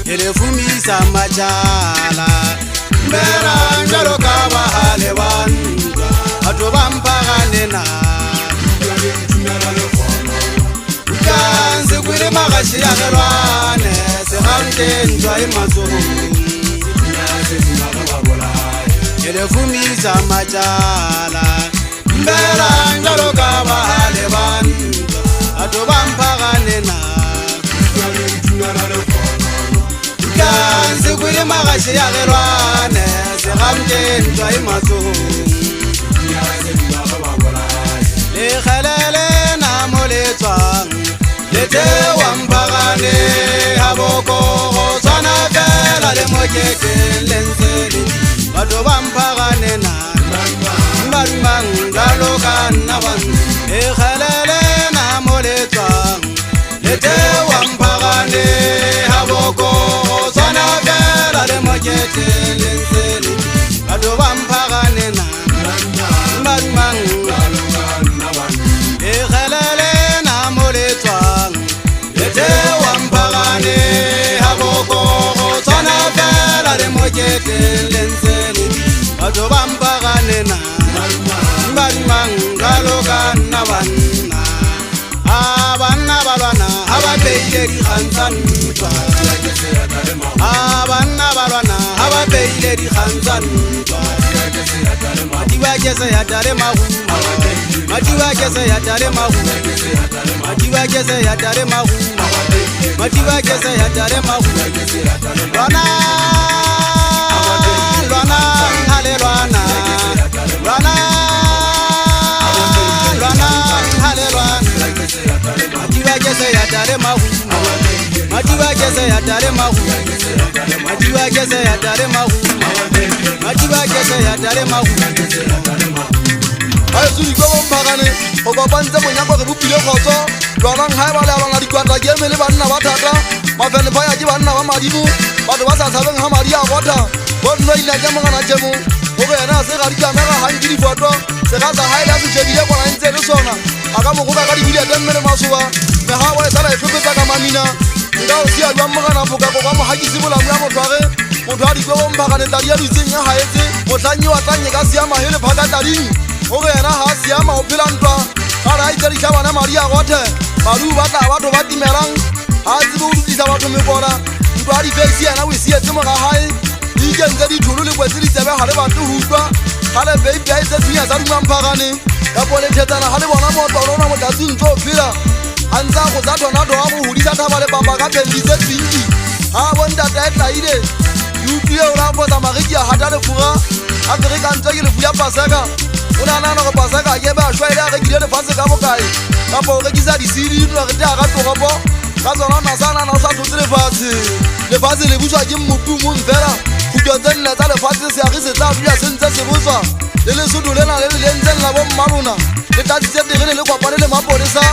ele fumisa machala mbera njalo kabahale bantu atu bampagane na kanzi kwile magashi ya gelwane segamtendwa imazuhu ele fumisa machala mbera njalo kabahale bantu atu bampagane na kanzi kwile magashi ya gelwane segamtendwa imazuhu lekhelele namo letswang lete wampagane haboko go tshwana fela le moketeng lentsele batho bampagane na mbang jalo ka nna bana lekhelele namo letswang lete wampagane haboko go tshwana fela le moketeng lentsele batho bampagane na mbang ekhelele namo letswang lete wampagane haboko go tshwana fela le moketeng lentsele batho bampagane na mbang jalo ka nna banna abanna balwana ababeile dikgantsantwa abanna balwana ababeile dikgantsantwa madiba kese ya tare maguma madiba kese ya tare maguma madiba kese ya tare maguma madiba kese ya tare maguma lwana lwana hale lwana lwana lwana hale lwana madiba kese ya tare maguma madiba kese ya tare maguma madiba kese ya tare maguma madiba kese ya tare maguma Suri go mpagane o ba bantse monyako re bopile khotso lona ha ba le abana di kwanta ke mele banna ba thata mafene ba ya ke banna ba madimu batho ba sa tshabeng ha madi a gotha bo nno ile ke mongana tjemo o go yena se ga di kamera ha ndi di foto se ga sa ha ile se tshebile kwa ntse le sona aka mo go ba ga di bile teng mele masoba me ha wa sala e tlhopetsa ka mamina nda o sia jwa mogana foka go ba mo hakisi bola mo ya motho a re motho a di go mpagane tadi ya dutseng ya haetse motlanyi wa tanye ka sia mahele phaka tading o go yena ha siama o phela ntwa ga ra itse di tšhabana madi a gothe baru ba tla batho ba timelang ha tsebe o dutisa batho mekora ntwa a difeksi yena o e sietse mo ga gae di ikentse ditholo le kwetse ditsebe ga le batle go utlwa ga le baby a etse thunya sa dumamphagane ka polethetsana ga le bona motwa o lona motlatsi ntse o phela a ntse a go tsa thonado wa go godisa thaba le papa ka penditse tsinki ga bontata e tlaile yutuye o la fosa mageki a gata lefoga a tsere ka ntse ke lefu ya paseka o nanana go paseka ke ba shwaile a rekile lefatshe ka bokae kapa o rekisa disidi nwa rete a ga tlogopo ka tsona nasanana o sa tlotse lefatshe le buswa ke mmopu mo mfela khutlo tse nne tsa lefatshe seagi se tla dula se ntse se botswa le lesoto lena le le lentseng la bommalona le tatsitse terene le kopane le mapodisa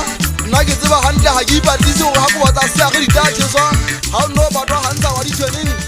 nna ke tseba gantle ga ke ipatise gore ga ko batsa seagi di tla tšheswa ga o nno batho ga ntsa wa ditšhweneng